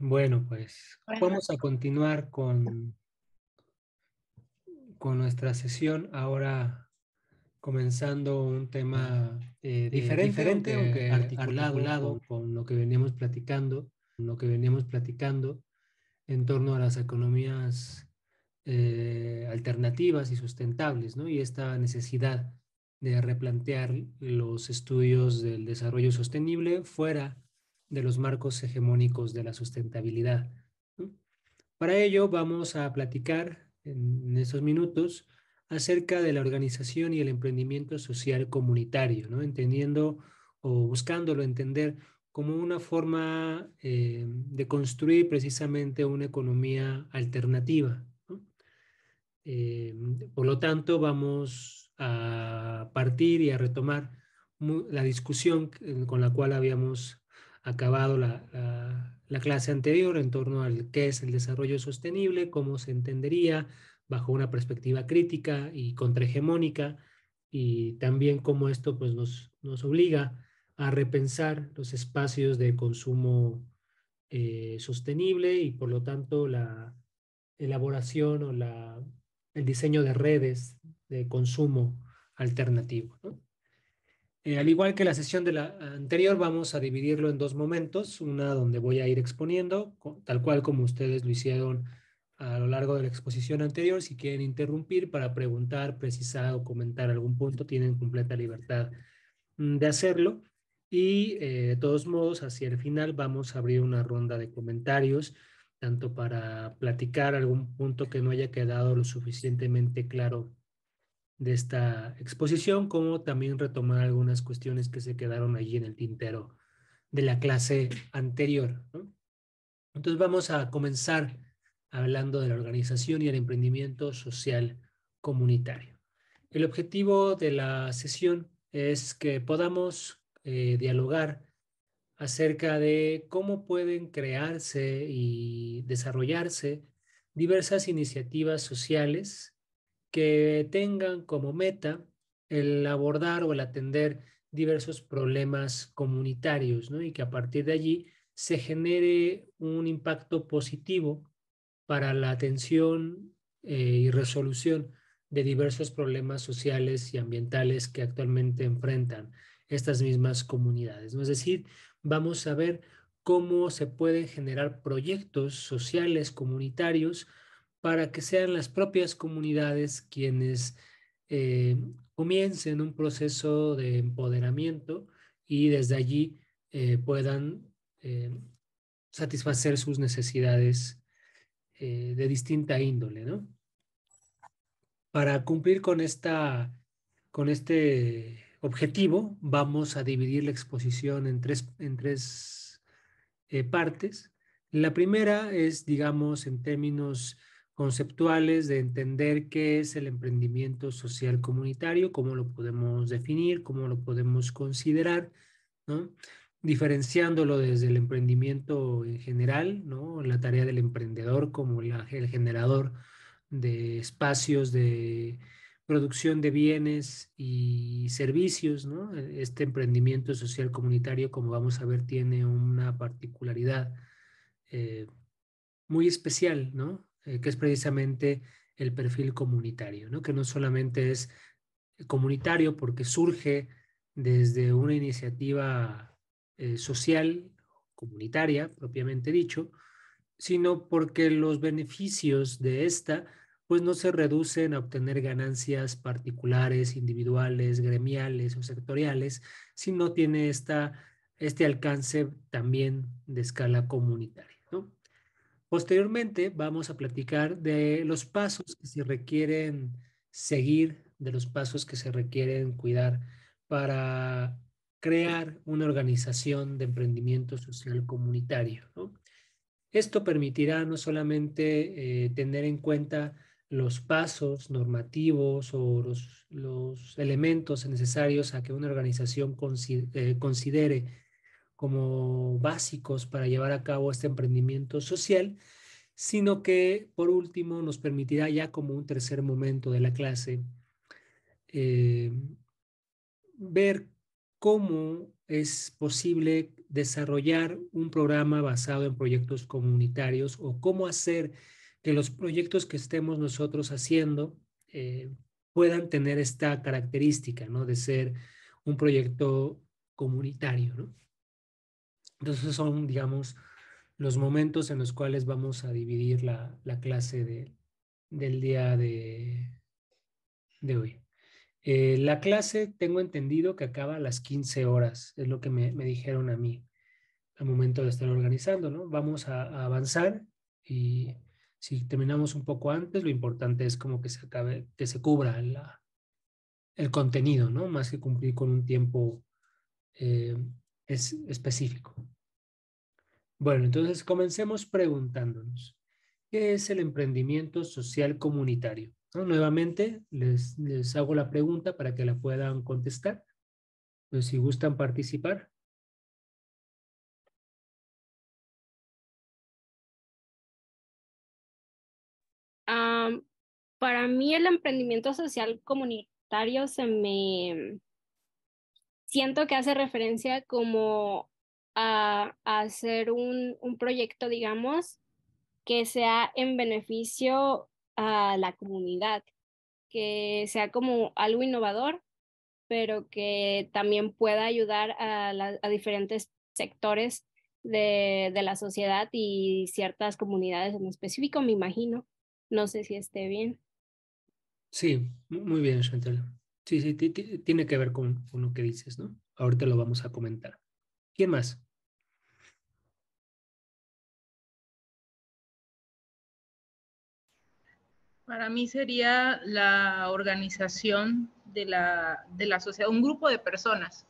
Bueno, pues Bueno, vamos a continuar con nuestra sesión, ahora comenzando un tema diferente, diferente, aunque aunque articulado articulado. con lo que veníamos platicando en torno a las economías alternativas y sustentables, ¿no? Y esta necesidad de replantear los estudios del desarrollo sostenible fuera de los marcos hegemónicos de la sustentabilidad, ¿no? Para ello vamos a platicar en estos minutos acerca de la organización y el emprendimiento social comunitario, ¿no? Entendiendo o buscándolo entender como una forma de construir precisamente una economía alternativa, ¿no? Eh, por lo tanto, vamos a partir y a retomar la discusión con la cual habíamos acabado la clase anterior en torno al qué es el desarrollo sostenible, cómo se entendería bajo una perspectiva crítica y contrahegemónica, y también cómo esto pues, nos obliga a repensar los espacios de consumo sostenible y por lo tanto la elaboración o el diseño de redes de consumo alternativo, ¿no? Al igual que la sesión de la anterior, vamos a dividirlo en dos momentos, una donde voy a ir exponiendo, tal cual como ustedes lo hicieron a lo largo de la exposición anterior. Si quieren interrumpir para preguntar, precisar o comentar algún punto, tienen completa libertad de hacerlo. Y de todos modos, hacia el final vamos a abrir una ronda de comentarios, tanto para platicar algún punto que no haya quedado lo suficientemente claro de esta exposición, como también retomar algunas cuestiones que se quedaron allí en el tintero de la clase anterior, ¿no? Entonces vamos a comenzar hablando de la organización y el emprendimiento social comunitario. El objetivo de la sesión es que podamos dialogar acerca de cómo pueden crearse y desarrollarse diversas iniciativas sociales que tengan como meta el abordar o el atender diversos problemas comunitarios, ¿no? Y que a partir de allí se genere un impacto positivo para la atención y resolución de diversos problemas sociales y ambientales que actualmente enfrentan estas mismas comunidades, ¿no? Es decir, vamos a ver cómo se pueden generar proyectos sociales comunitarios para que sean las propias comunidades quienes eh, comiencen un proceso de empoderamiento y desde allí puedan satisfacer sus necesidades de distinta índole, ¿no? Para cumplir con este objetivo, vamos a dividir la exposición en tres partes. La primera es, digamos, en términos conceptuales de entender qué es el emprendimiento social comunitario, cómo lo podemos definir, cómo lo podemos considerar, ¿no? Diferenciándolo desde el emprendimiento en general, ¿no? La tarea del emprendedor como el generador de espacios de producción de bienes y servicios, ¿no? Este emprendimiento social comunitario, como vamos a ver, tiene una particularidad eh, muy especial, ¿no? Que es precisamente el perfil comunitario, ¿no? Que no solamente es comunitario porque surge desde una iniciativa social, comunitaria, propiamente dicho, sino porque los beneficios de esta pues no se reducen a obtener ganancias particulares, individuales, gremiales o sectoriales, sino tiene este alcance también de escala comunitaria, ¿no? Posteriormente vamos a platicar de los pasos que se requieren seguir, de los pasos que se requieren cuidar para crear una organización de emprendimiento social comunitario, ¿no? Esto permitirá no solamente tener en cuenta los pasos normativos o los elementos necesarios a que una organización considere como básicos para llevar a cabo este emprendimiento social, sino que por último nos permitirá ya como un tercer momento de la clase eh, ver cómo es posible desarrollar un programa basado en proyectos comunitarios o cómo hacer que los proyectos que estemos nosotros haciendo puedan tener esta característica, ¿no? De ser un proyecto comunitario, ¿no? Entonces son, digamos, los momentos en los cuales vamos a dividir la clase del día de hoy. La clase tengo entendido que acaba a las 15 horas, es lo que me dijeron a mí al momento de estar organizando, ¿no? Vamos a avanzar y si terminamos un poco antes, lo importante es como que se acabe, que se cubra el contenido, ¿no? Más que cumplir con un tiempo eh, específico. Bueno, entonces comencemos preguntándonos, ¿qué es el emprendimiento social comunitario? ¿No? Nuevamente, les hago la pregunta para que la puedan contestar. Pues si gustan participar. Am, para mí el emprendimiento social comunitario siento que hace referencia como a hacer un proyecto, digamos, que sea en beneficio a la comunidad, que sea como algo innovador, pero que también pueda ayudar a diferentes sectores de la sociedad y ciertas comunidades en específico, me imagino. No sé si esté bien. Sí, muy bien, Chantal. Sí, sí, tiene que ver con lo que dices, ¿no? Ahorita lo vamos a comentar. ¿Quién más? Para mí sería la organización de la sociedad, un grupo de personas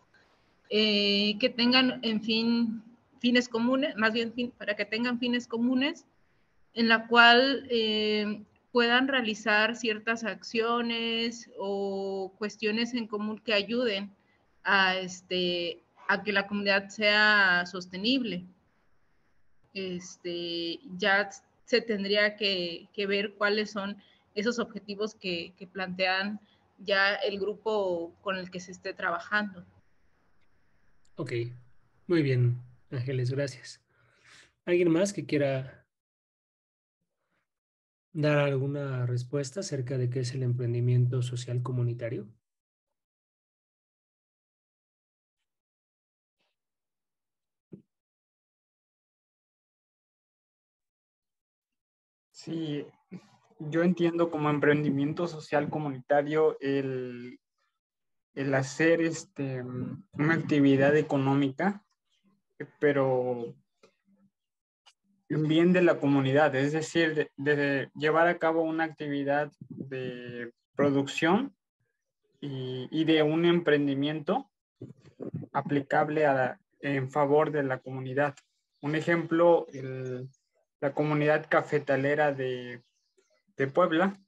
que tengan, en fin, fines comunes, más bien para que tengan fines comunes, en la cual puedan realizar ciertas acciones o cuestiones en común que ayuden a, a que la comunidad sea sostenible. Ya se tendría que ver cuáles son esos objetivos que plantean ya el grupo con el que se esté trabajando. Ok, muy bien, Ángeles, gracias. ¿Alguien más que quiera dar alguna respuesta acerca de qué es el emprendimiento social comunitario? Sí, yo entiendo como emprendimiento social comunitario el hacer una actividad económica, pero en bien de la comunidad, es decir, de llevar a cabo una actividad de producción y de un emprendimiento aplicable en favor de la comunidad. Un ejemplo, la comunidad cafetalera de Puebla,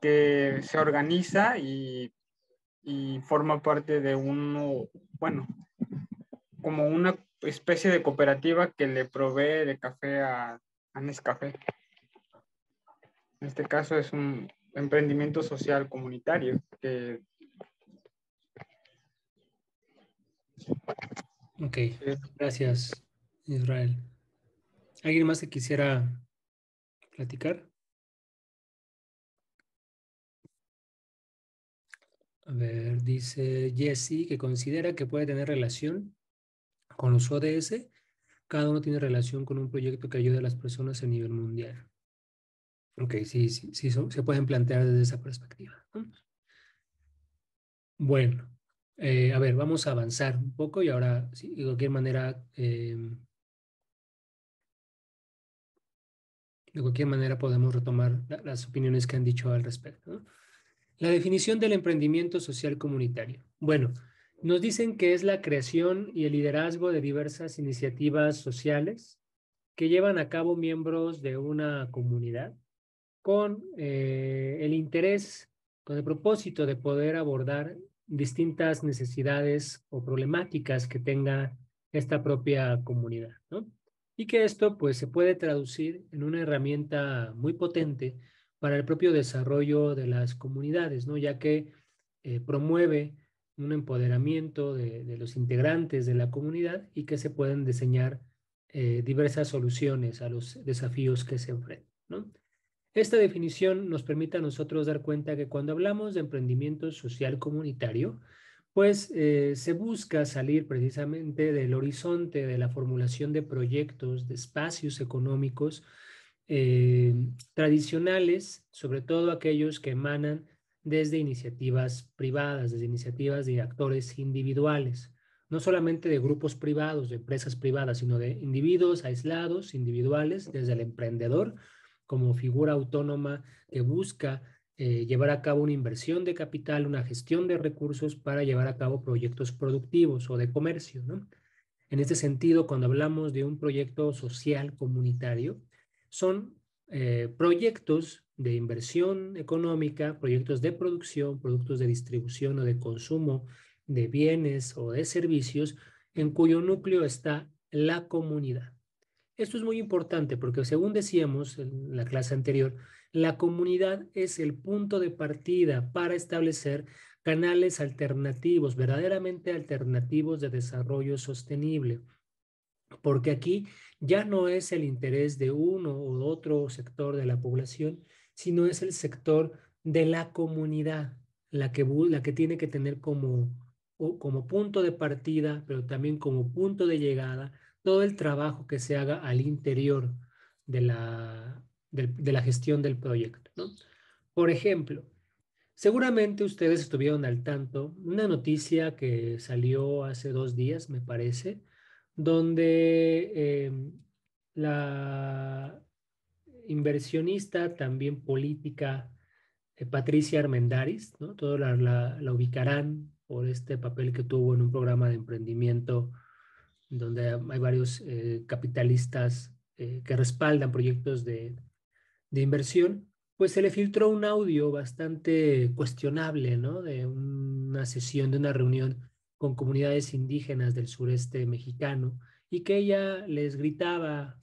que se organiza y forma parte de uno, bueno, como una especie de cooperativa que le provee de café a Nescafé. En este caso es un emprendimiento social comunitario que Ok, gracias, Israel. ¿Alguien más que quisiera platicar? A ver, dice Jesse que considera que puede tener relación con los ODS. Cada uno tiene relación con un proyecto que ayude a las personas a nivel mundial. Ok, sí, sí, sí, se pueden plantear desde esa perspectiva, ¿no? Bueno, a ver, vamos a avanzar un poco y ahora, sí, de cualquier manera, podemos retomar las opiniones que han dicho al respecto, ¿no? La definición del emprendimiento social comunitario. Bueno, nos dicen que es la creación y el liderazgo de diversas iniciativas sociales que llevan a cabo miembros de una comunidad con el interés, con el propósito de poder abordar distintas necesidades o problemáticas que tenga esta propia comunidad, ¿no? Y que esto pues se puede traducir en una herramienta muy potente para el propio desarrollo de las comunidades, ¿no? Ya que promueve un empoderamiento de los integrantes de la comunidad y que se pueden diseñar diversas soluciones a los desafíos que se enfrentan, ¿no? Esta definición nos permite a nosotros dar cuenta que cuando hablamos de emprendimiento social comunitario, pues se busca salir precisamente del horizonte de la formulación de proyectos, de espacios económicos tradicionales, sobre todo aquellos que emanan desde iniciativas privadas, desde iniciativas de actores individuales, no solamente de grupos privados, de empresas privadas, sino de individuos aislados, individuales, desde el emprendedor como figura autónoma que busca llevar a cabo una inversión de capital, una gestión de recursos para llevar a cabo proyectos productivos o de comercio, ¿no? En este sentido, cuando hablamos de un proyecto social comunitario, son proyectos de inversión económica, proyectos de producción, productos de distribución o de consumo de bienes o de servicios en cuyo núcleo está la comunidad. Esto es muy importante porque, según decíamos en la clase anterior, la comunidad es el punto de partida para establecer canales alternativos, verdaderamente alternativos de desarrollo sostenible. Porque aquí ya no es el interés de uno u otro sector de la población, sino es el sector de la comunidad, la que tiene que tener como punto de partida, pero también como punto de llegada, todo el trabajo que se haga al interior de la gestión del proyecto, ¿no? Por ejemplo, seguramente ustedes estuvieron al tanto, una noticia que salió hace 2 días, me parece, donde la inversionista, también política, Patricia Armendáriz, ¿no? Todos la ubicarán por este papel que tuvo en un programa de emprendimiento donde hay varios capitalistas que respaldan proyectos de inversión, pues se le filtró un audio bastante cuestionable, ¿no? De una sesión, de una reunión con comunidades indígenas del sureste mexicano y que ella les gritaba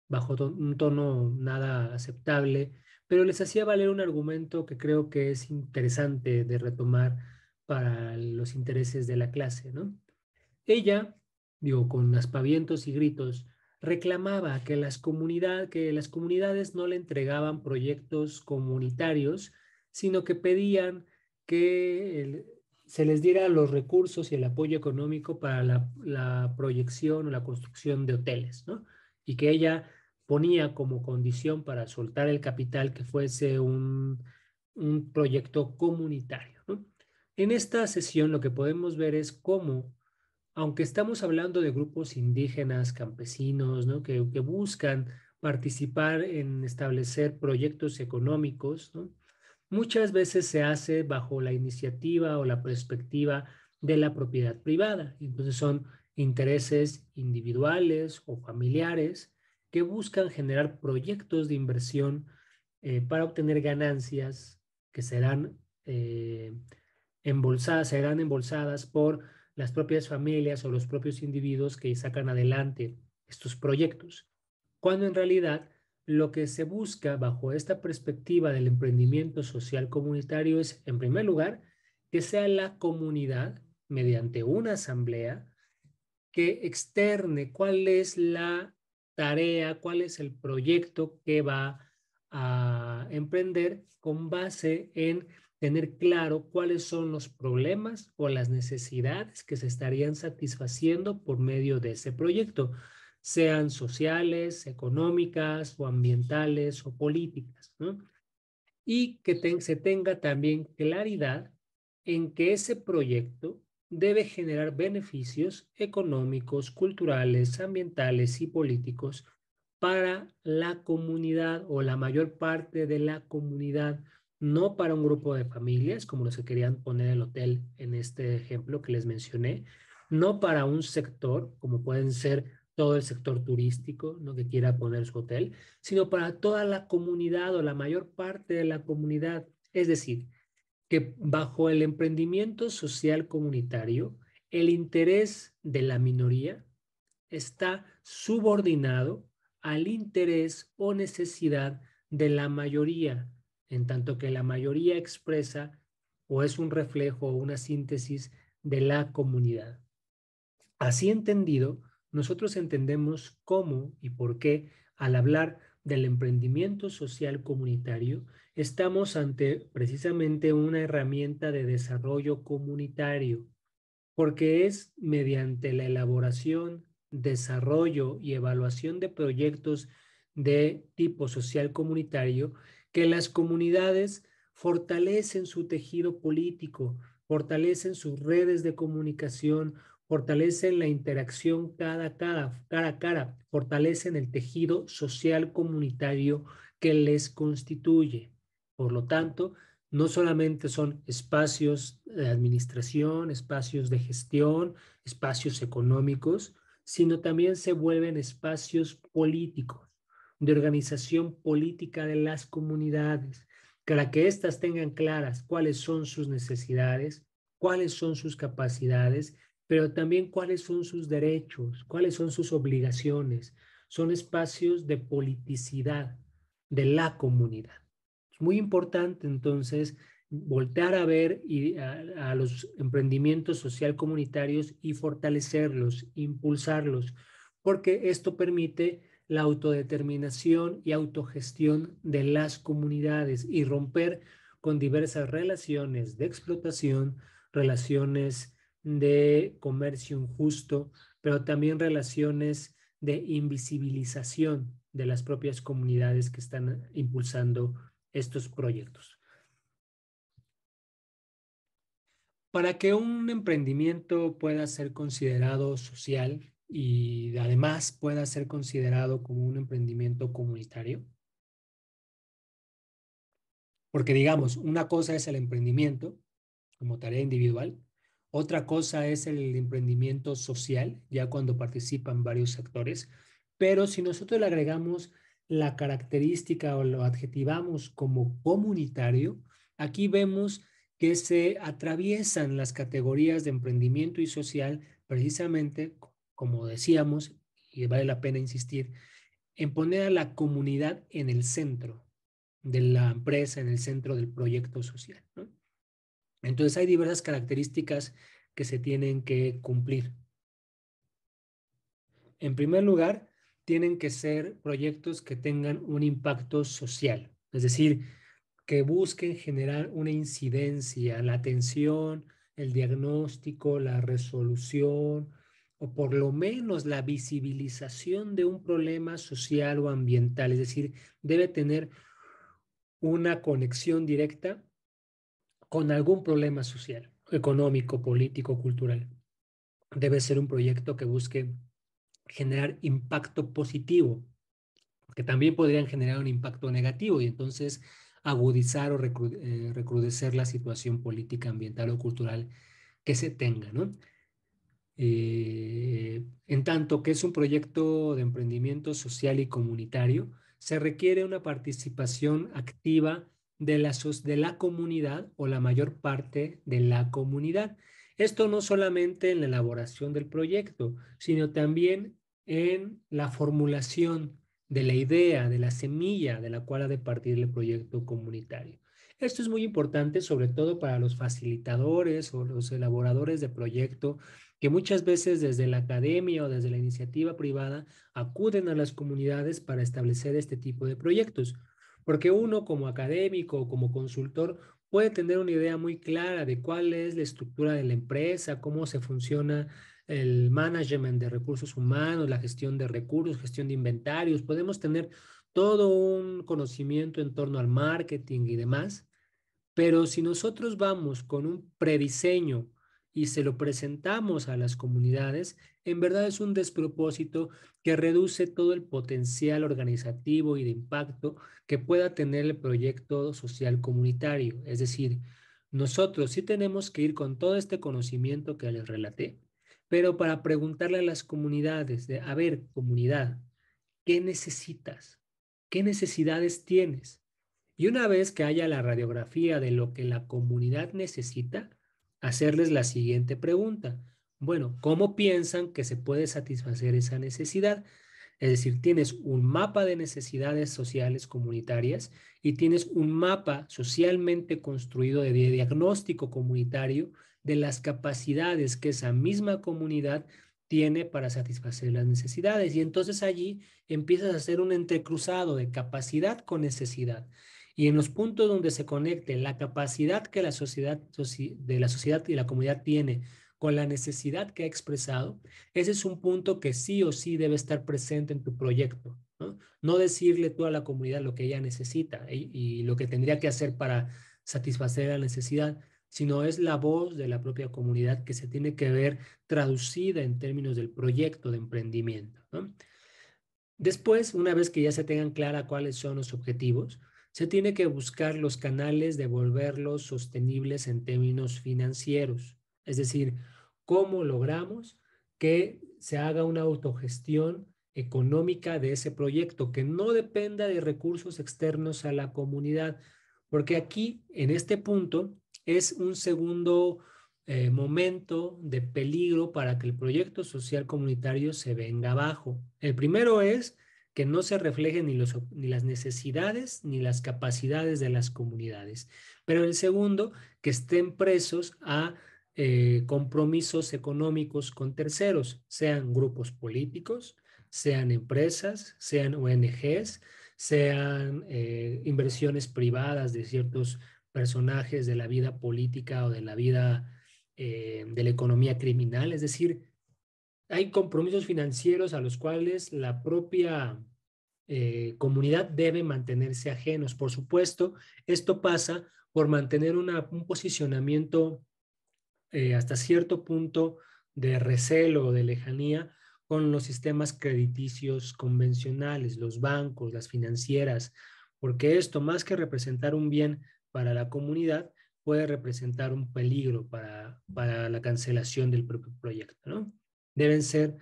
bajo un tono nada aceptable, pero les hacía valer un argumento que creo que es interesante de retomar para los intereses de la clase, ¿no? Ella, digo, con aspavientos y gritos, reclamaba que que las comunidades no le entregaban proyectos comunitarios, sino que pedían que se les diera los recursos y el apoyo económico para la proyección o la construcción de hoteles, ¿no? Y que ella ponía como condición para soltar el capital que fuese un proyecto comunitario, ¿no? En esta sesión lo que podemos ver es cómo, aunque estamos hablando de grupos indígenas, campesinos, ¿no? que buscan participar en establecer proyectos económicos, ¿no? Muchas veces se hace bajo la iniciativa o la perspectiva de la propiedad privada. Entonces son intereses individuales o familiares que buscan generar proyectos de inversión para obtener ganancias que serán serán embolsadas por las propias familias o los propios individuos que sacan adelante estos proyectos, cuando en realidad lo que se busca bajo esta perspectiva del emprendimiento social comunitario es, en primer lugar, que sea la comunidad, mediante una asamblea, que externe cuál es la tarea, cuál es el proyecto que va a emprender con base en tener claro cuáles son los problemas o las necesidades que se estarían satisfaciendo por medio de ese proyecto, sean sociales, económicas o ambientales o políticas, ¿no? Y que se tenga también claridad en que ese proyecto debe generar beneficios económicos, culturales, ambientales y políticos para la comunidad o la mayor parte de la comunidad, no para un grupo de familias, como los que querían poner el hotel en este ejemplo que les mencioné, no para un sector, como pueden ser todo el sector turístico, ¿no? Que quiera poner su hotel, sino para toda la comunidad o la mayor parte de la comunidad. Es decir, que bajo el emprendimiento social comunitario, el interés de la minoría está subordinado al interés o necesidad de la mayoría, en tanto que la mayoría expresa o es un reflejo o una síntesis de la comunidad. Así entendido, nosotros entendemos cómo y por qué al hablar del emprendimiento social comunitario estamos ante precisamente una herramienta de desarrollo comunitario, porque es mediante la elaboración, desarrollo y evaluación de proyectos de tipo social comunitario que las comunidades fortalecen su tejido político, fortalecen sus redes de comunicación, fortalecen la interacción cara a cara, fortalecen el tejido social comunitario que les constituye. Por lo tanto, no solamente son espacios de administración, espacios de gestión, espacios económicos, sino también se vuelven espacios políticos, de organización política de las comunidades, para que éstas tengan claras cuáles son sus necesidades, cuáles son sus capacidades, pero también cuáles son sus derechos, cuáles son sus obligaciones. Son espacios de politicidad de la comunidad. Es muy importante entonces voltear a ver a los emprendimientos social comunitarios y fortalecerlos, impulsarlos, porque esto permite la autodeterminación y autogestión de las comunidades y romper con diversas relaciones de explotación, relaciones de comercio injusto, pero también relaciones de invisibilización de las propias comunidades que están impulsando estos proyectos. Para que un emprendimiento pueda ser considerado social y además pueda ser considerado como un emprendimiento comunitario, porque digamos, una cosa es el emprendimiento como tarea individual, otra cosa es el emprendimiento social, ya cuando participan varios actores, pero si nosotros le agregamos la característica o lo adjetivamos como comunitario, aquí vemos que se atraviesan las categorías de emprendimiento y social precisamente, como decíamos, y vale la pena insistir, en poner a la comunidad en el centro de la empresa, en el centro del proyecto social, ¿no? Entonces hay diversas características que se tienen que cumplir. En primer lugar, tienen que ser proyectos que tengan un impacto social, es decir, que busquen generar una incidencia, la atención, el diagnóstico, la resolución o por lo menos la visibilización de un problema social o ambiental, es decir, debe tener una conexión directa con algún problema social, económico, político, cultural. Debe ser un proyecto que busque generar impacto positivo, porque también podrían generar un impacto negativo y entonces agudizar o recrudecer la situación política, ambiental o cultural que se tenga, ¿no? En tanto que es un proyecto de emprendimiento social y comunitario, se requiere una participación activa de la comunidad o la mayor parte de la comunidad. Esto no solamente en la elaboración del proyecto, sino también en la formulación de la idea, de la semilla de la cual ha de partir el proyecto comunitario. Esto es muy importante, sobre todo para los facilitadores o los elaboradores de proyecto, que muchas veces desde la academia o desde la iniciativa privada acuden a las comunidades para establecer este tipo de proyectos. Porque uno como académico o como consultor puede tener una idea muy clara de cuál es la estructura de la empresa, cómo se funciona el management de recursos humanos, la gestión de recursos, gestión de inventarios. Podemos tener todo un conocimiento en torno al marketing y demás, pero si nosotros vamos con un prediseño y se lo presentamos a las comunidades, en verdad es un despropósito que reduce todo el potencial organizativo y de impacto que pueda tener el proyecto social comunitario. Es decir, nosotros sí tenemos que ir con todo este conocimiento que les relaté, pero para preguntarle a las comunidades de, a ver, comunidad, ¿qué necesitas? ¿Qué necesidades tienes? Y una vez que haya la radiografía de lo que la comunidad necesita, hacerles la siguiente pregunta. Bueno, ¿cómo piensan que se puede satisfacer esa necesidad? Es decir, tienes un mapa de necesidades sociales comunitarias y tienes un mapa socialmente construido de diagnóstico comunitario de las capacidades que esa misma comunidad tiene para satisfacer las necesidades. Y entonces allí empiezas a hacer un entrecruzado de capacidad con necesidad. Y en los puntos donde se conecte la capacidad que la sociedad y la comunidad tiene con la necesidad que ha expresado, ese es un punto que sí o sí debe estar presente en tu proyecto, ¿no? No decirle tú a la comunidad lo que ella necesita y lo que tendría que hacer para satisfacer la necesidad, sino es la voz de la propia comunidad que se tiene que ver traducida en términos del proyecto de emprendimiento, ¿no? Después, una vez que ya se tengan clara cuáles son los objetivos, se tiene que buscar los canales de volverlos sostenibles en términos financieros. Es decir, cómo logramos que se haga una autogestión económica de ese proyecto, que no dependa de recursos externos a la comunidad, porque aquí, en este punto, es un segundo momento de peligro para que el proyecto social comunitario se venga abajo. El primero es que no se reflejen ni las necesidades ni las capacidades de las comunidades. Pero el segundo, que estén presos a compromisos económicos con terceros, sean grupos políticos, sean empresas, sean ONGs, sean inversiones privadas de ciertos personajes de la vida política o de la vida de la economía criminal. Es decir, hay compromisos financieros a los cuales la propia comunidad debe mantenerse ajenos. Por supuesto, esto pasa por mantener un posicionamiento hasta cierto punto de recelo o de lejanía con los sistemas crediticios convencionales, los bancos, las financieras, porque esto, más que representar un bien para la comunidad, puede representar un peligro para la cancelación del propio proyecto, ¿no? Deben ser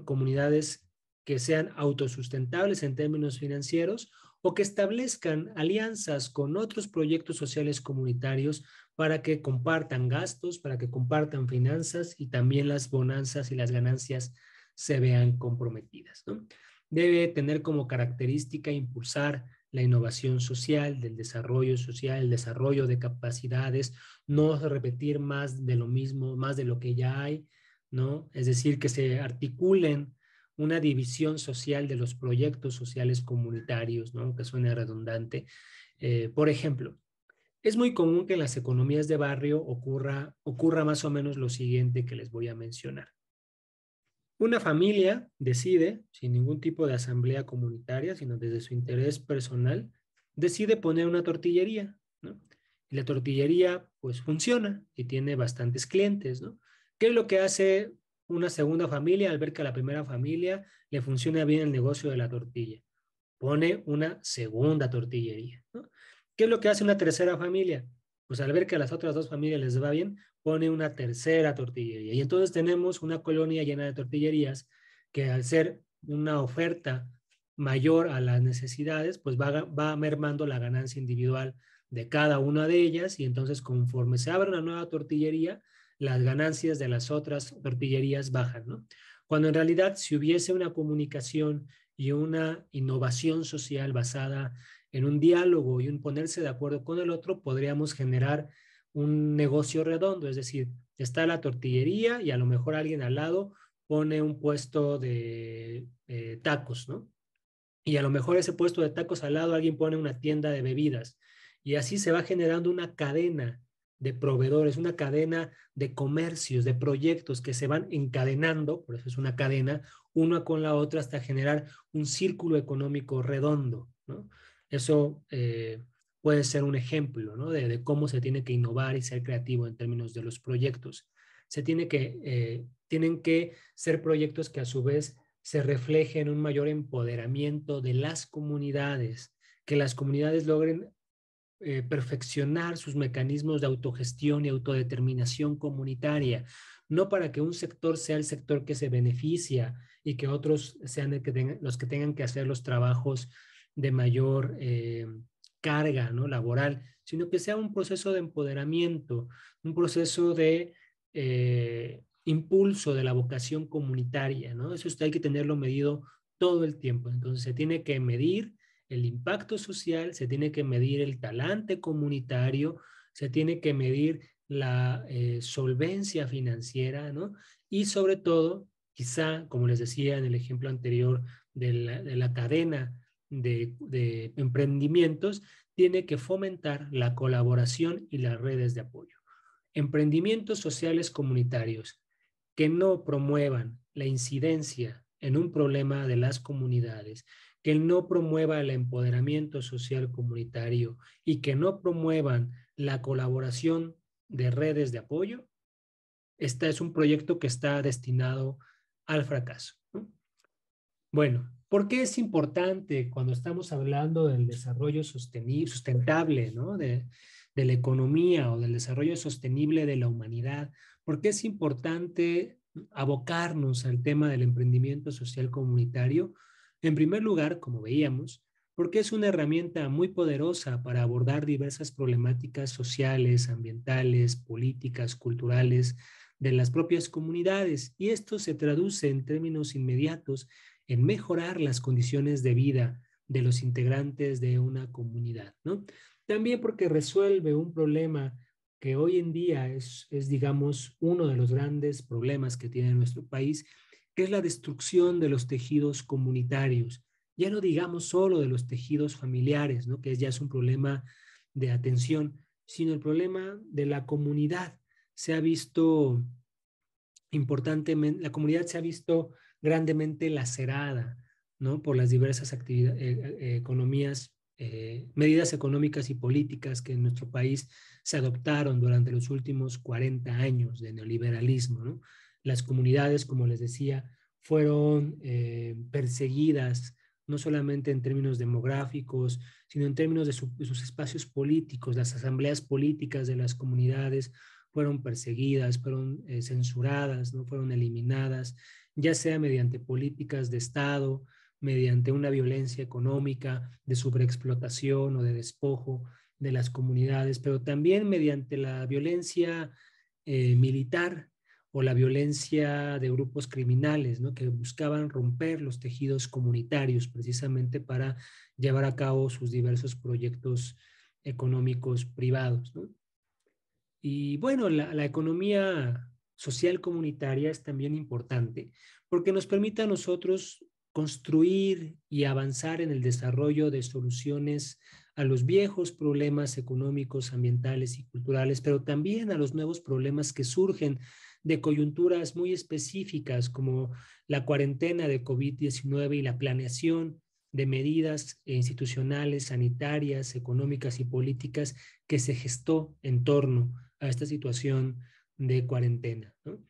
comunidades que sean autosustentables en términos financieros o que establezcan alianzas con otros proyectos sociales comunitarios para que compartan gastos, para que compartan finanzas y también las bonanzas y las ganancias se vean comprometidas, ¿no? Debe tener como característica impulsar la innovación social, del desarrollo social, el desarrollo de capacidades, no repetir más de lo mismo, más de lo que ya hay, ¿no? Es decir, que se articulen una división social de los proyectos sociales comunitarios, ¿no? Aunque suene redundante. Por ejemplo, es muy común que en las economías de barrio ocurra más o menos lo siguiente que les voy a mencionar. Una familia decide, sin ningún tipo de asamblea comunitaria, sino desde su interés personal, decide poner una tortillería, ¿no? Y la tortillería, pues, funciona y tiene bastantes clientes, ¿no? ¿Qué es lo que hace una segunda familia al ver que a la primera familia le funciona bien el negocio de la tortilla? Pone una segunda tortillería, ¿no? ¿Qué es lo que hace una tercera familia? Pues al ver que a las otras dos familias les va bien, pone una tercera tortillería. Y entonces tenemos una colonia llena de tortillerías que al ser una oferta mayor a las necesidades, pues va mermando la ganancia individual de cada una de ellas y entonces conforme se abre una nueva tortillería, las ganancias de las otras tortillerías bajan, ¿no? Cuando en realidad si hubiese una comunicación y una innovación social basada en un diálogo y un ponerse de acuerdo con el otro, podríamos generar un negocio redondo, es decir, está la tortillería y a lo mejor alguien al lado pone un puesto de tacos, ¿no? Y a lo mejor ese puesto de tacos al lado alguien pone una tienda de bebidas y así se va generando una cadena de proveedores, una cadena de comercios, de proyectos que se van encadenando, por eso es una cadena, una con la otra hasta generar un círculo económico redondo, ¿no? Eso puede ser un ejemplo, ¿no? de cómo se tiene que innovar y ser creativo en términos de los proyectos. Tienen que ser proyectos que a su vez se reflejen un mayor empoderamiento de las comunidades, que las comunidades logren perfeccionar sus mecanismos de autogestión y autodeterminación comunitaria, no para que un sector sea el sector que se beneficia y que otros sean los que tengan que hacer los trabajos de mayor carga, ¿no? Laboral, sino que sea un proceso de empoderamiento, un proceso de impulso de la vocación comunitaria, ¿no? Eso hay que tenerlo medido todo el tiempo. Entonces se tiene que medir el impacto social, se tiene que medir el talante comunitario, se tiene que medir la solvencia financiera, ¿no? Y sobre todo, quizá, como les decía en el ejemplo anterior de la cadena de emprendimientos, tiene que fomentar la colaboración y las redes de apoyo. Emprendimientos sociales comunitarios que no promuevan la incidencia en un problema de las comunidades, que no promueva el empoderamiento social comunitario y que no promuevan la colaboración de redes de apoyo, este es un proyecto que está destinado al fracaso, ¿no? Bueno, ¿por qué es importante cuando estamos hablando del desarrollo sostenible, sustentable, ¿no? De la economía o del desarrollo sostenible de la humanidad? ¿Por qué es importante abocarnos al tema del emprendimiento social comunitario? En primer lugar, como veíamos, porque es una herramienta muy poderosa para abordar diversas problemáticas sociales, ambientales, políticas, culturales de las propias comunidades, y esto se traduce en términos inmediatos en mejorar las condiciones de vida de los integrantes de una comunidad, ¿no? También porque resuelve un problema que hoy en día digamos, uno de los grandes problemas que tiene nuestro país, que es la destrucción de los tejidos comunitarios. Ya no digamos solo de los tejidos familiares, ¿no? Que ya es un problema de atención, sino el problema de la comunidad. Se ha visto importantemente, la comunidad se ha visto grandemente lacerada, ¿no? Por las diversas economías, medidas económicas y políticas que en nuestro país se adoptaron durante los últimos 40 años de neoliberalismo, ¿no? Las comunidades, como les decía, fueron perseguidas no solamente en términos demográficos, sino en términos de sus espacios políticos. Las asambleas políticas de las comunidades fueron perseguidas, fueron censuradas, no fueron eliminadas, ya sea mediante políticas de Estado, mediante una violencia económica de sobreexplotación o de despojo de las comunidades, pero también mediante la violencia militar o la violencia de grupos criminales, ¿no? Que buscaban romper los tejidos comunitarios precisamente para llevar a cabo sus diversos proyectos económicos privados, ¿no? Y bueno, la economía social comunitaria es también importante porque nos permite a nosotros construir y avanzar en el desarrollo de soluciones a los viejos problemas económicos, ambientales y culturales, pero también a los nuevos problemas que surgen de coyunturas muy específicas como la cuarentena de COVID-19 y la planeación de medidas institucionales, sanitarias, económicas y políticas que se gestó en torno a esta situación de cuarentena, ¿no?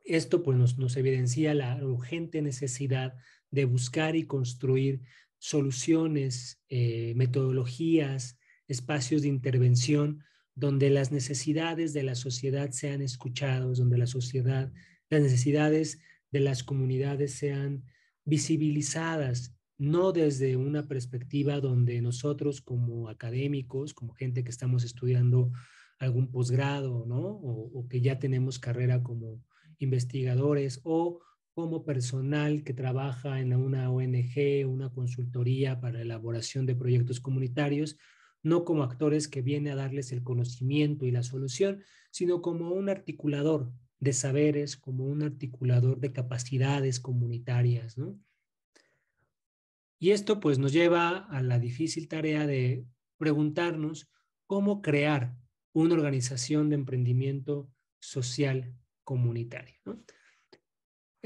Esto pues nos evidencia la urgente necesidad de buscar y construir soluciones, metodologías, espacios de intervención donde las necesidades de la sociedad sean escuchadas, donde las necesidades de las comunidades sean visibilizadas, no desde una perspectiva donde nosotros como académicos, como gente que estamos estudiando algún posgrado, ¿no? O que ya tenemos carrera como investigadores o como personal que trabaja en una ONG, una consultoría para la elaboración de proyectos comunitarios, no como actores que viene a darles el conocimiento y la solución, sino como un articulador de saberes, como un articulador de capacidades comunitarias, ¿no? Y esto pues nos lleva a la difícil tarea de preguntarnos cómo crear una organización de emprendimiento social comunitario, ¿no?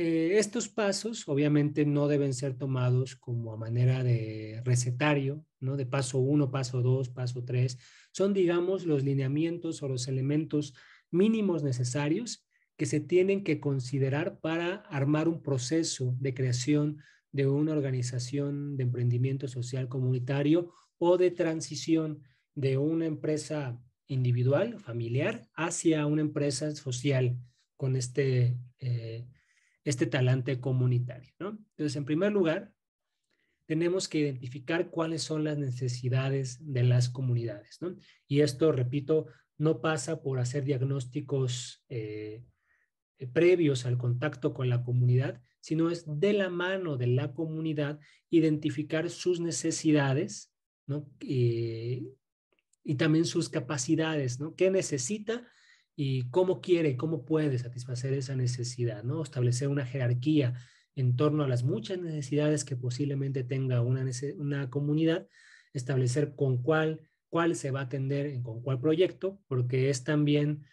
Estos pasos obviamente no deben ser tomados como a manera de recetario, ¿no? De paso 1, paso 2, paso 3. Son, digamos, los lineamientos o los elementos mínimos necesarios que se tienen que considerar para armar un proceso de creación de una organización de emprendimiento social comunitario o de transición de una empresa individual, familiar, hacia una empresa social con este talante comunitario, ¿no? Entonces, en primer lugar, tenemos que identificar cuáles son las necesidades de las comunidades, ¿no? Y esto, repito, no pasa por hacer diagnósticos previos al contacto con la comunidad, sino es de la mano de la comunidad identificar sus necesidades, ¿no? y también sus capacidades, ¿no? ¿Qué necesita y cómo quiere, cómo puede satisfacer esa necesidad, ¿no? Establecer una jerarquía en torno a las muchas necesidades que posiblemente tenga una comunidad, establecer cuál se va a atender con cuál proyecto, porque es también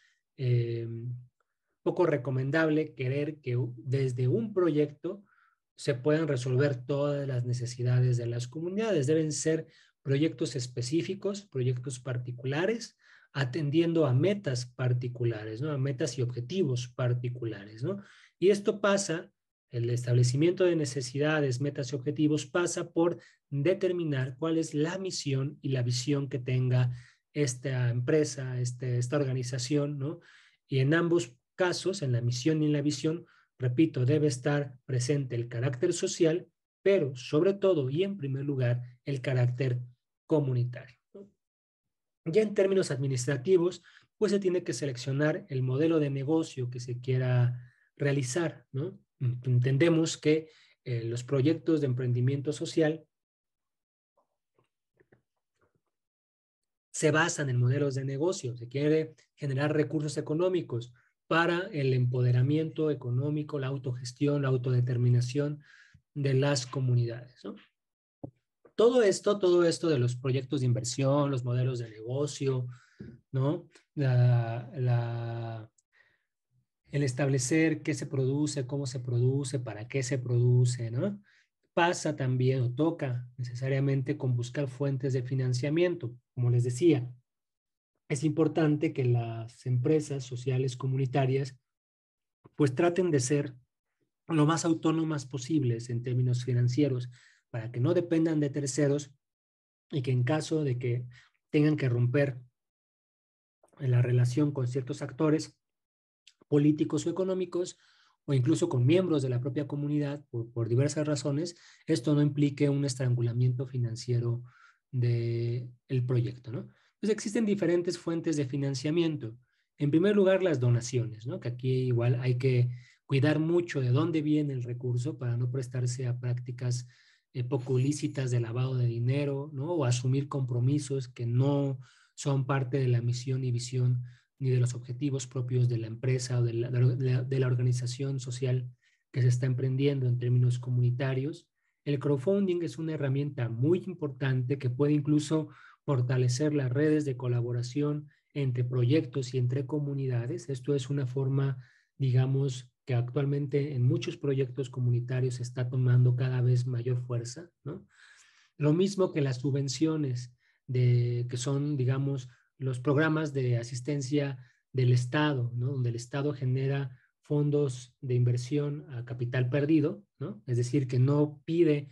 poco recomendable querer que desde un proyecto se puedan resolver todas las necesidades de las comunidades. Deben ser proyectos específicos, proyectos particulares, atendiendo a metas particulares, ¿no? A metas y objetivos particulares, ¿no? Y esto pasa, el establecimiento de necesidades, metas y objetivos pasa por determinar cuál es la misión y la visión que tenga esta empresa, esta organización, ¿no? Y en ambos casos, en la misión y en la visión, repito, debe estar presente el carácter social, pero sobre todo y en primer lugar, el carácter comunitario. Ya en términos administrativos, pues se tiene que seleccionar el modelo de negocio que se quiera realizar, ¿no? Entendemos que los proyectos de emprendimiento social se basan en modelos de negocio, se quiere generar recursos económicos para el empoderamiento económico, la autogestión, la autodeterminación de las comunidades, ¿no? Todo esto de los proyectos de inversión, los modelos de negocio, ¿no? El establecer qué se produce, cómo se produce, para qué se produce, ¿no? Pasa también o toca necesariamente con buscar fuentes de financiamiento. Como les decía, es importante que las empresas sociales comunitarias pues traten de ser lo más autónomas posibles en términos financieros para que no dependan de terceros y que en caso de que tengan que romper la relación con ciertos actores políticos o económicos o incluso con miembros de la propia comunidad por diversas razones, esto no implique un estrangulamiento financiero del proyecto, ¿no? Entonces existen diferentes fuentes de financiamiento. En primer lugar, las donaciones, ¿no? Que aquí igual hay que cuidar mucho de dónde viene el recurso para no prestarse a prácticas poco lícitas de lavado de dinero, ¿no? O asumir compromisos que no son parte de la misión y visión ni de los objetivos propios de la empresa o de la organización social que se está emprendiendo en términos comunitarios. El crowdfunding es una herramienta muy importante que puede incluso fortalecer las redes de colaboración entre proyectos y entre comunidades. Esto es una forma, digamos, que actualmente en muchos proyectos comunitarios está tomando cada vez mayor fuerza, ¿no? Lo mismo que las subvenciones que son, digamos, los programas de asistencia del Estado, ¿no? Donde el Estado genera fondos de inversión a capital perdido, ¿no? Es decir, que no pide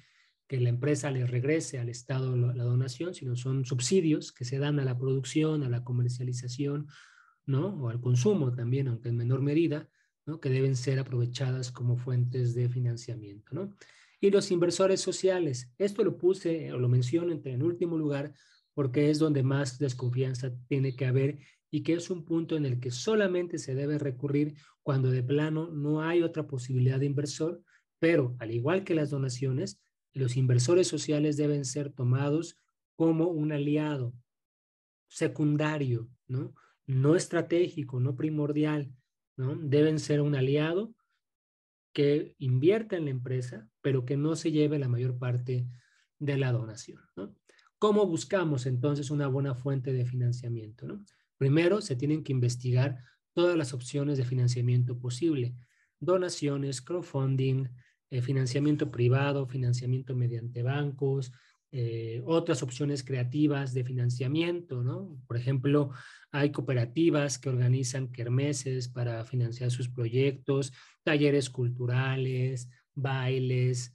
que la empresa le regrese al Estado la donación, sino son subsidios que se dan a la producción, a la comercialización, ¿no? O al consumo también, aunque en menor medida, ¿no? Que deben ser aprovechadas como fuentes de financiamiento, ¿no? Y los inversores sociales, esto lo puse o lo menciono en último lugar porque es donde más desconfianza tiene que haber y que es un punto en el que solamente se debe recurrir cuando de plano no hay otra posibilidad de inversor, pero al igual que las donaciones, los inversores sociales deben ser tomados como un aliado secundario, ¿no? No estratégico, no primordial, ¿no? Deben ser un aliado que invierta en la empresa, pero que no se lleve la mayor parte de la donación, ¿no? ¿Cómo buscamos entonces una buena fuente de financiamiento, ¿no? Primero, se tienen que investigar todas las opciones de financiamiento posible. Donaciones, crowdfunding, financiamiento privado, financiamiento mediante bancos, otras opciones creativas de financiamiento, ¿no? Por ejemplo, hay cooperativas que organizan kermeses para financiar sus proyectos, talleres culturales, bailes,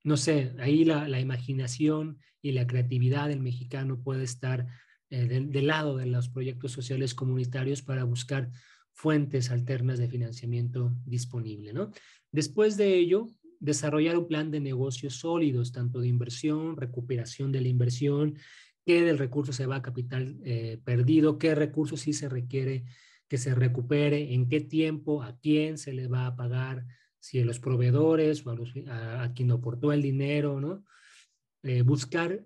no sé, ahí la imaginación y la creatividad del mexicano puede estar del lado de los proyectos sociales comunitarios para buscar fuentes alternas de financiamiento disponible, ¿no? Después de ello, desarrollar un plan de negocios sólidos, tanto de inversión, recuperación de la inversión, qué del recurso se va a capital perdido, qué recursos sí se requiere que se recupere, en qué tiempo, a quién se le va a pagar, si a los proveedores o a quien aportó el dinero, ¿no? Buscar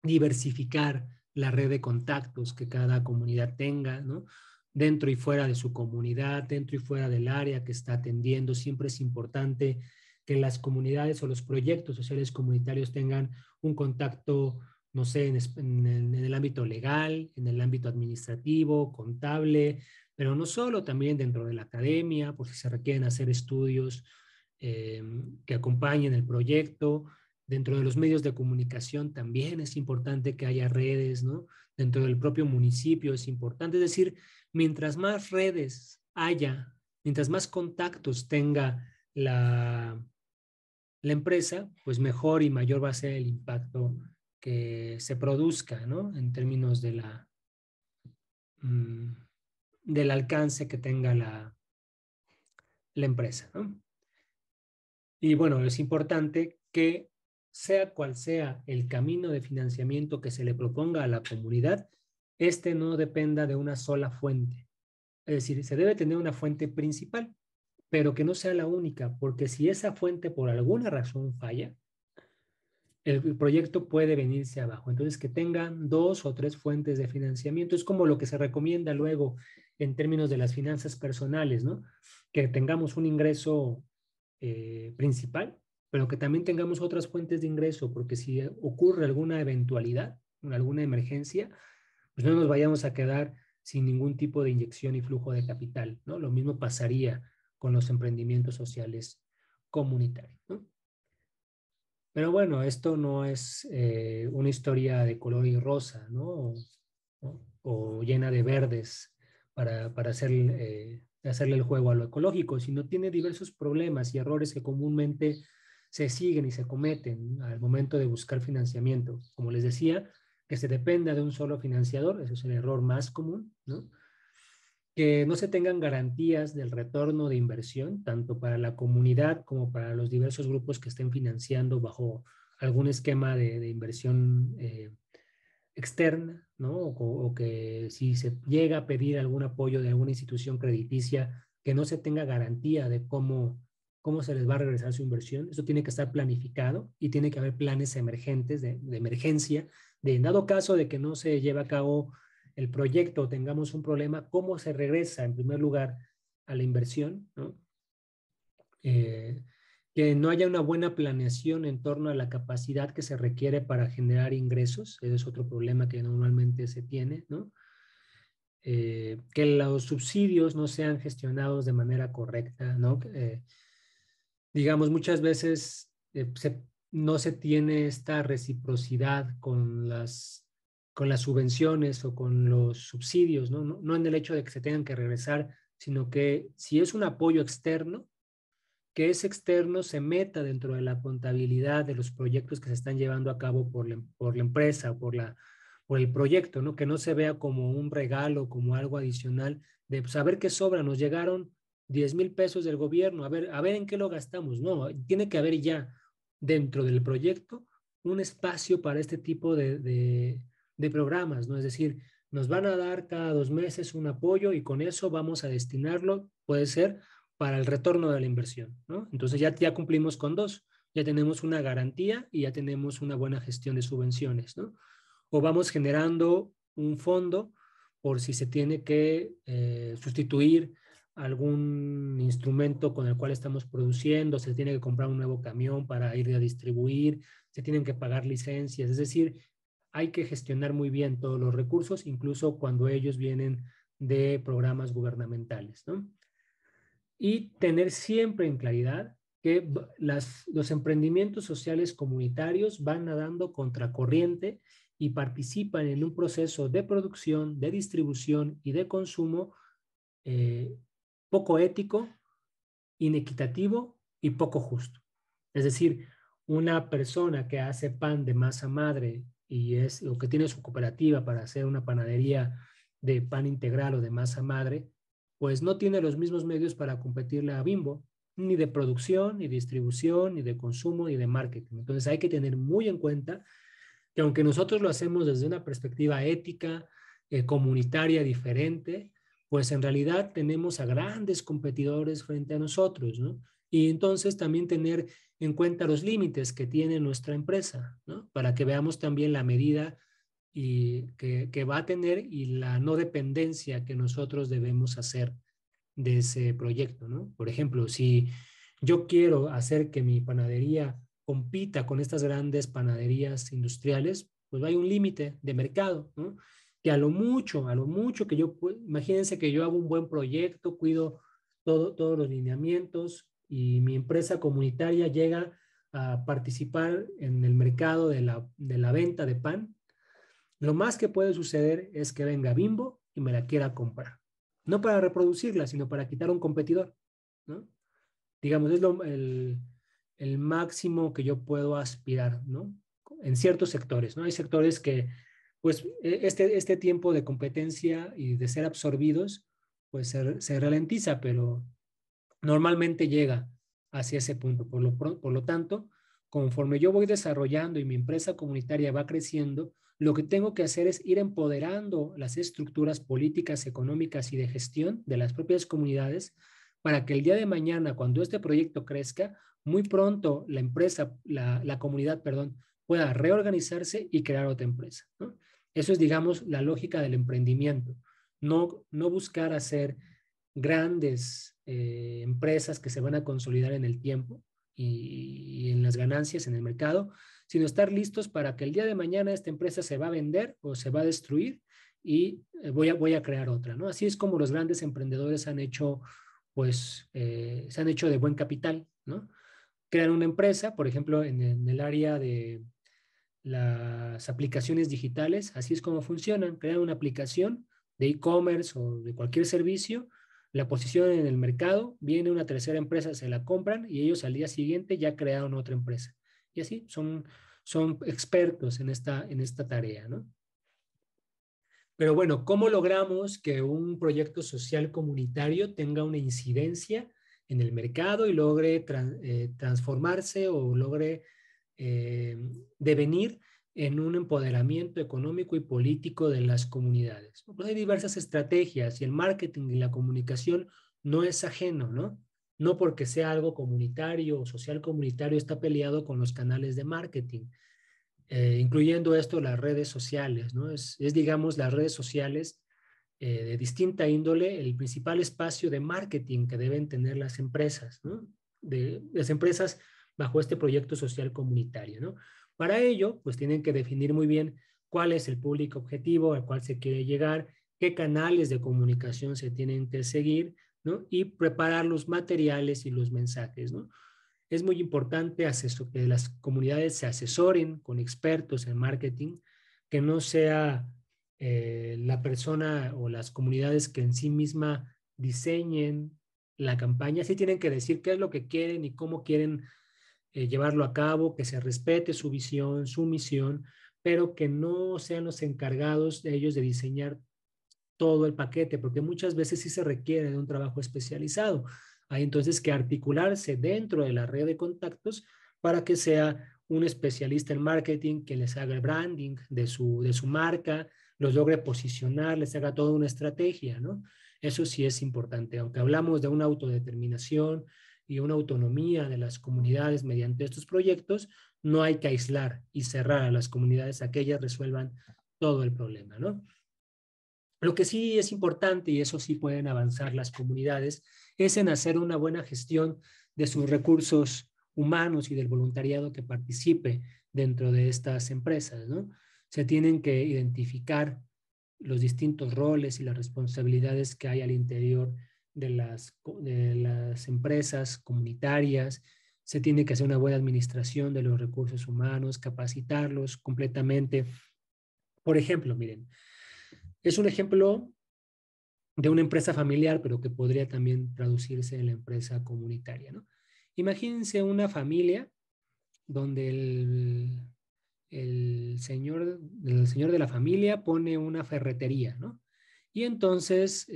diversificar la red de contactos que cada comunidad tenga, ¿no? Dentro y fuera de su comunidad, dentro y fuera del área que está atendiendo. Siempre es importante que las comunidades o los proyectos sociales comunitarios tengan un contacto, no sé, en el ámbito legal, en el ámbito administrativo, contable, pero no solo, también dentro de la academia, por si se requieren hacer estudios que acompañen el proyecto. Dentro de los medios de comunicación también es importante que haya redes, ¿no? Dentro del propio municipio es importante. Es decir, mientras más redes haya, mientras más contactos tenga la empresa, pues mejor y mayor va a ser el impacto que se produzca, ¿no? En términos de del alcance que tenga la empresa, ¿no? Y bueno, es importante que sea cual sea el camino de financiamiento que se le proponga a la comunidad, este no dependa de una sola fuente. Es decir, se debe tener una fuente principal, pero que no sea la única, porque si esa fuente por alguna razón falla, el proyecto puede venirse abajo. Entonces, que tengan 2 o 3 fuentes de financiamiento. Es como lo que se recomienda luego en términos de las finanzas personales, ¿no? Que tengamos un ingreso principal, pero que también tengamos otras fuentes de ingreso, porque si ocurre alguna eventualidad, alguna emergencia, pues no nos vayamos a quedar sin ningún tipo de inyección y flujo de capital, ¿no? Lo mismo pasaría con los emprendimientos sociales comunitarios, ¿no? Pero bueno, esto no es una historia de color y rosa, ¿no? O llena de verdes para hacerle el juego a lo ecológico, sino tiene diversos problemas y errores que comúnmente se siguen y se cometen al momento de buscar financiamiento. Como les decía, que se dependa de un solo financiador, eso es el error más común, ¿no? Que no se tengan garantías del retorno de inversión, tanto para la comunidad como para los diversos grupos que estén financiando bajo algún esquema de inversión externa, ¿no? O que si se llega a pedir algún apoyo de alguna institución crediticia, que no se tenga garantía de cómo se les va a regresar su inversión. Eso tiene que estar planificado y tiene que haber planes emergentes de emergencia, de en dado caso de que no se lleve a cabo el proyecto o tengamos un problema, cómo se regresa en primer lugar a la inversión, ¿no? Que no haya una buena planeación en torno a la capacidad que se requiere para generar ingresos, ese es otro problema que normalmente se tiene, ¿no? Que los subsidios no sean gestionados de manera correcta, ¿no? Digamos, muchas veces no se tiene esta reciprocidad con las subvenciones o con los subsidios, ¿no? No en el hecho de que se tengan que regresar, sino que si es un apoyo externo, que ese externo se meta dentro de la contabilidad de los proyectos que se están llevando a cabo por la empresa o por el proyecto, ¿no? Que no se vea como un regalo, como algo adicional, de saber qué sobra, nos llegaron 10,000 pesos del gobierno, a ver en qué lo gastamos. No, tiene que haber ya dentro del proyecto un espacio para este tipo de programas, ¿no? Es decir, nos van a dar cada 2 meses un apoyo y con eso vamos a destinarlo, puede ser, para el retorno de la inversión, ¿no? Entonces ya cumplimos con 2, ya tenemos una garantía y ya tenemos una buena gestión de subvenciones, ¿no? O vamos generando un fondo por si se tiene que sustituir algún instrumento con el cual estamos produciendo, se tiene que comprar un nuevo camión para ir a distribuir, se tienen que pagar licencias, es decir, hay que gestionar muy bien todos los recursos, incluso cuando ellos vienen de programas gubernamentales, ¿no? Y tener siempre en claridad que los emprendimientos sociales comunitarios van nadando contracorriente y participan en un proceso de producción, de distribución y de consumo poco ético, inequitativo y poco justo. Es decir, una persona que hace pan de masa madre o que tiene su cooperativa para hacer una panadería de pan integral o de masa madre, pues no tiene los mismos medios para competirle a Bimbo, ni de producción, ni distribución, ni de consumo, ni de marketing. Entonces hay que tener muy en cuenta que aunque nosotros lo hacemos desde una perspectiva ética, comunitaria diferente, pues en realidad tenemos a grandes competidores frente a nosotros, ¿no? Y entonces también tener en cuenta los límites que tiene nuestra empresa, ¿no? Para que veamos también la medida que va a tener y la no dependencia que nosotros debemos hacer de ese proyecto, ¿no? Por ejemplo, si yo quiero hacer que mi panadería compita con estas grandes panaderías industriales, pues hay un límite de mercado, ¿no? Que a lo mucho que yo, imagínense que yo hago un buen proyecto, cuido todos los lineamientos y mi empresa comunitaria llega a participar en el mercado de la venta de pan. Lo más que puede suceder es que venga Bimbo y me la quiera comprar. No para reproducirla, sino para quitar un competidor, ¿no? Digamos, es el máximo que yo puedo aspirar, ¿no? En ciertos sectores, ¿no? Hay sectores que, pues, este tiempo de competencia y de ser absorbidos, pues se ralentiza, pero normalmente llega hacia ese punto. Por lo tanto, conforme yo voy desarrollando y mi empresa comunitaria va creciendo, lo que tengo que hacer es ir empoderando las estructuras políticas, económicas y de gestión de las propias comunidades para que el día de mañana, cuando este proyecto crezca, muy pronto la empresa, la comunidad, perdón, pueda reorganizarse y crear otra empresa, ¿no? Eso es, digamos, la lógica del emprendimiento. No buscar hacer grandes empresas que se van a consolidar en el tiempo y en las ganancias en el mercado, sino estar listos para que el día de mañana esta empresa se va a vender o se va a destruir y voy a crear otra, ¿no? Así es como los grandes emprendedores han hecho, pues, se han hecho de buen capital, ¿no? Crean una empresa, por ejemplo, en el área de las aplicaciones digitales, así es como funcionan, crean una aplicación de e-commerce o de cualquier servicio, la posicionan en el mercado, viene una tercera empresa, se la compran y ellos al día siguiente ya crearon otra empresa. Y así son expertos en esta tarea, ¿no? Pero bueno, ¿cómo logramos que un proyecto social comunitario tenga una incidencia en el mercado y logre transformarse o logre devenir en un empoderamiento económico y político de las comunidades? Pues hay diversas estrategias y el marketing y la comunicación no es ajeno, ¿no? No porque sea algo comunitario o social comunitario está peleado con los canales de marketing. Incluyendo esto las redes sociales, ¿no? Digamos, las redes sociales de distinta índole, el principal espacio de marketing que deben tener las empresas, ¿no? Las empresas bajo este proyecto social comunitario, ¿no? Para ello, pues tienen que definir muy bien cuál es el público objetivo al cual se quiere llegar, qué canales de comunicación se tienen que seguir, ¿no? Y preparar los materiales y los mensajes, ¿no? Es muy importante que las comunidades se asesoren con expertos en marketing, que no sea la persona o las comunidades que en sí misma diseñen la campaña. Sí tienen que decir qué es lo que quieren y cómo quieren llevarlo a cabo, que se respete su visión, su misión, pero que no sean los encargados de ellos de diseñar todo el paquete, porque muchas veces sí se requiere de un trabajo especializado. Hay entonces que articularse dentro de la red de contactos para que sea un especialista en marketing que les haga el branding de su marca, los logre posicionar, les haga toda una estrategia, ¿no? Eso sí es importante. Aunque hablamos de una autodeterminación y una autonomía de las comunidades mediante estos proyectos, no hay que aislar y cerrar a las comunidades a que ellas resuelvan todo el problema, ¿no? Lo que sí es importante, y eso sí pueden avanzar las comunidades, es en hacer una buena gestión de sus recursos humanos y del voluntariado que participe dentro de estas empresas, ¿no? Se tienen que identificar los distintos roles y las responsabilidades que hay al interior de las empresas comunitarias. Se tiene que hacer una buena administración de los recursos humanos, capacitarlos completamente. Por ejemplo, miren, es un ejemplo de una empresa familiar, pero que podría también traducirse en la empresa comunitaria, ¿no? Imagínense una familia donde el señor de la familia pone una ferretería, ¿no? Y entonces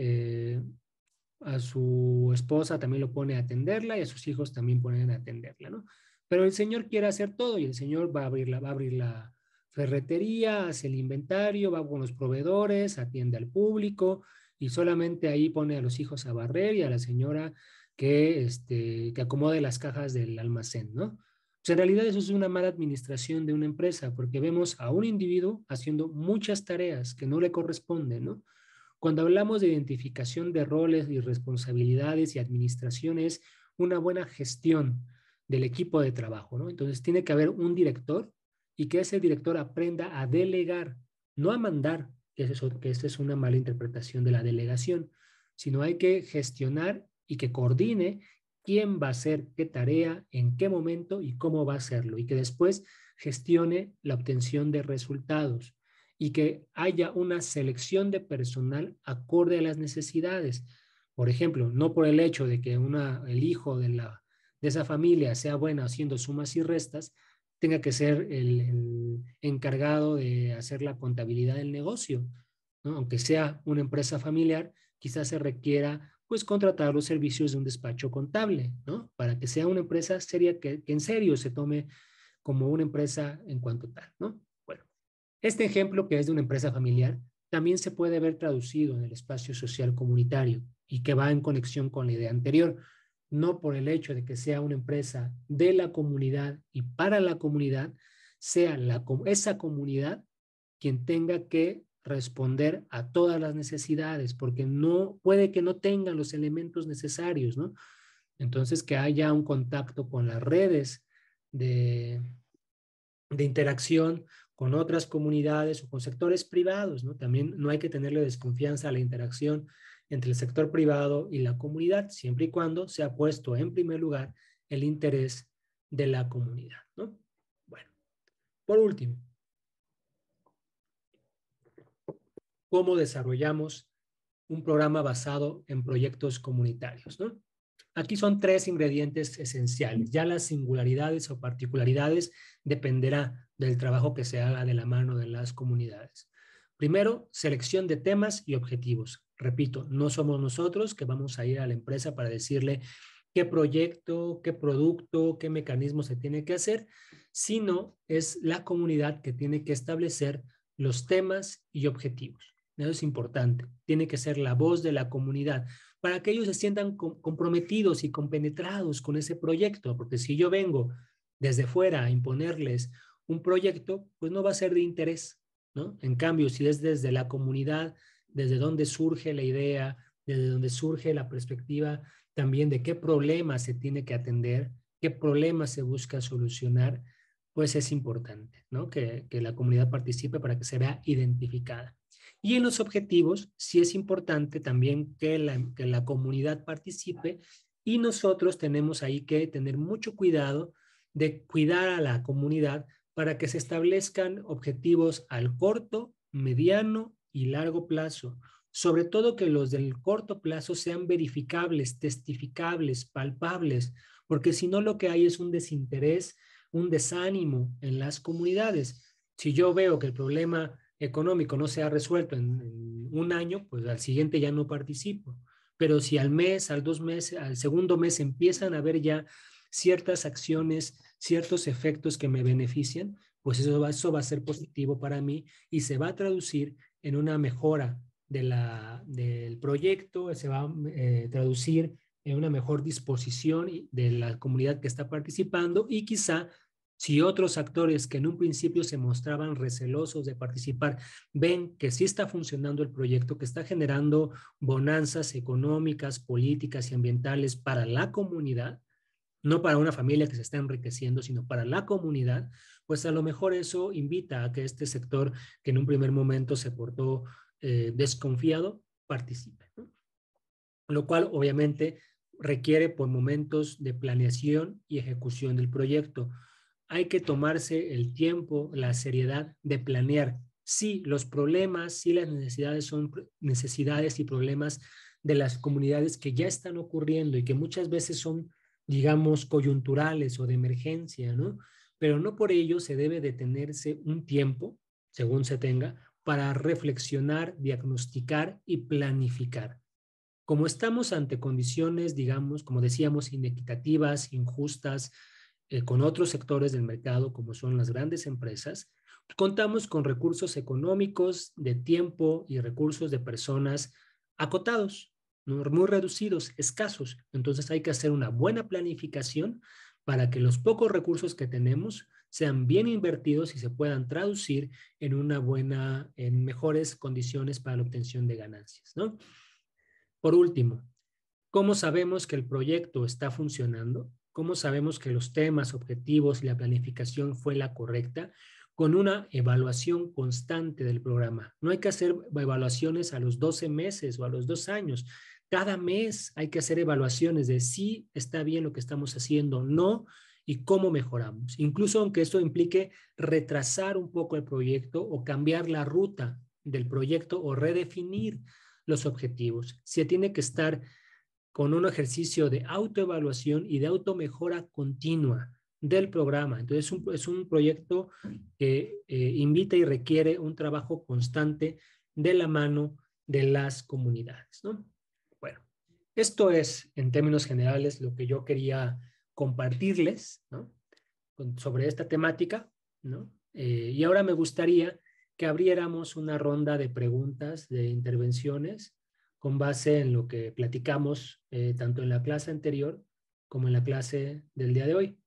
a su esposa también lo pone a atenderla y a sus hijos también ponen a atenderla, ¿no? Pero el señor quiere hacer todo y el señor va a abrir la ferretería, hace el inventario, va con los proveedores, atiende al público y solamente ahí pone a los hijos a barrer y a la señora que acomode las cajas del almacén, ¿no? Pues en realidad eso es una mala administración de una empresa, porque vemos a un individuo haciendo muchas tareas que no le corresponden, ¿no? Cuando hablamos de identificación de roles y responsabilidades y administración es una buena gestión del equipo de trabajo, ¿no? Entonces tiene que haber un director y que ese director aprenda a delegar, no a mandar, que esa es una mala interpretación de la delegación, sino hay que gestionar y que coordine quién va a hacer qué tarea, en qué momento y cómo va a hacerlo, y que después gestione la obtención de resultados y que haya una selección de personal acorde a las necesidades. Por ejemplo, no por el hecho de que el hijo de esa familia sea bueno haciendo sumas y restas, tenga que ser el encargado de hacer la contabilidad del negocio, ¿no? Aunque sea una empresa familiar, quizás se requiera pues contratar los servicios de un despacho contable, ¿no? Para que sea una empresa seria que en serio se tome como una empresa en cuanto tal, ¿no? Bueno, este ejemplo que es de una empresa familiar también se puede ver traducido en el espacio social comunitario y que va en conexión con la idea anterior, no por el hecho de que sea una empresa de la comunidad y para la comunidad, sea esa comunidad quien tenga que responder a todas las necesidades, porque no puede que no tengan los elementos necesarios, ¿no? Entonces, que haya un contacto con las redes de interacción con otras comunidades o con sectores privados, ¿no? También no hay que tenerle desconfianza a la interacción entre el sector privado y la comunidad, siempre y cuando se ha puesto en primer lugar el interés de la comunidad, ¿no? Bueno, por último, ¿cómo desarrollamos un programa basado en proyectos comunitarios, ¿no? Aquí son 3 ingredientes esenciales. Ya las singularidades o particularidades dependerá del trabajo que se haga de la mano de las comunidades. Primero, selección de temas y objetivos. Repito, no somos nosotros que vamos a ir a la empresa para decirle qué proyecto, qué producto, qué mecanismo se tiene que hacer, sino es la comunidad que tiene que establecer los temas y objetivos. Eso es importante. Tiene que ser la voz de la comunidad para que ellos se sientan comprometidos y compenetrados con ese proyecto, porque si yo vengo desde fuera a imponerles un proyecto, pues no va a ser de interés, ¿no? En cambio, si es desde la comunidad, desde donde surge la idea, desde donde surge la perspectiva también de qué problema se tiene que atender, qué problema se busca solucionar, pues es importante, ¿no? Que la comunidad participe para que se vea identificada. Y en los objetivos, sí es importante también que la comunidad participe y nosotros tenemos ahí que tener mucho cuidado de cuidar a la comunidad para que se establezcan objetivos al corto, mediano y largo plazo. Sobre todo que los del corto plazo sean verificables, testificables, palpables, porque si no lo que hay es un desinterés, un desánimo en las comunidades. Si yo veo que el problema económico no se ha resuelto en un año, pues al siguiente ya no participo. Pero si al mes, al 2 meses, al segundo mes empiezan a haber ya ciertas acciones, ciertos efectos que me benefician, pues eso va a ser positivo para mí y se va a traducir en una mejora del proyecto, se va a traducir en una mejor disposición de la comunidad que está participando y quizá si otros actores que en un principio se mostraban recelosos de participar ven que sí está funcionando el proyecto, que está generando bonanzas económicas, políticas y ambientales para la comunidad, no para una familia que se está enriqueciendo, sino para la comunidad, pues a lo mejor eso invita a que este sector que en un primer momento se portó desconfiado, participe, ¿no? Lo cual obviamente requiere por momentos de planeación y ejecución del proyecto. Hay que tomarse el tiempo, la seriedad de planear. Sí, los problemas, sí las necesidades son necesidades y problemas de las comunidades que ya están ocurriendo y que muchas veces son, digamos, coyunturales o de emergencia, ¿no? Pero no por ello se debe detenerse un tiempo, según se tenga, para reflexionar, diagnosticar y planificar. Como estamos ante condiciones, digamos, como decíamos, inequitativas, injustas, con otros sectores del mercado, como son las grandes empresas, contamos con recursos económicos, de tiempo y recursos de personas acotados, ¿no? Muy reducidos, escasos. Entonces hay que hacer una buena planificación para que los pocos recursos que tenemos sean bien invertidos y se puedan traducir en mejores condiciones para la obtención de ganancias, ¿no? Por último, ¿cómo sabemos que el proyecto está funcionando? ¿Cómo sabemos que los temas, objetivos y la planificación fue la correcta? Con una evaluación constante del programa. No hay que hacer evaluaciones a los 12 meses o a los 2 años. Cada mes hay que hacer evaluaciones de si está bien lo que estamos haciendo, no, y cómo mejoramos. Incluso aunque esto implique retrasar un poco el proyecto o cambiar la ruta del proyecto o redefinir los objetivos. Se tiene que estar con un ejercicio de autoevaluación y de automejora continua del programa. Entonces es un proyecto que invita y requiere un trabajo constante de la mano de las comunidades, ¿no? Bueno, esto es en términos generales lo que yo quería compartirles, ¿no? Sobre esta temática, ¿no? Y ahora me gustaría que abriéramos una ronda de preguntas, de intervenciones, con base en lo que platicamos tanto en la clase anterior como en la clase del día de hoy.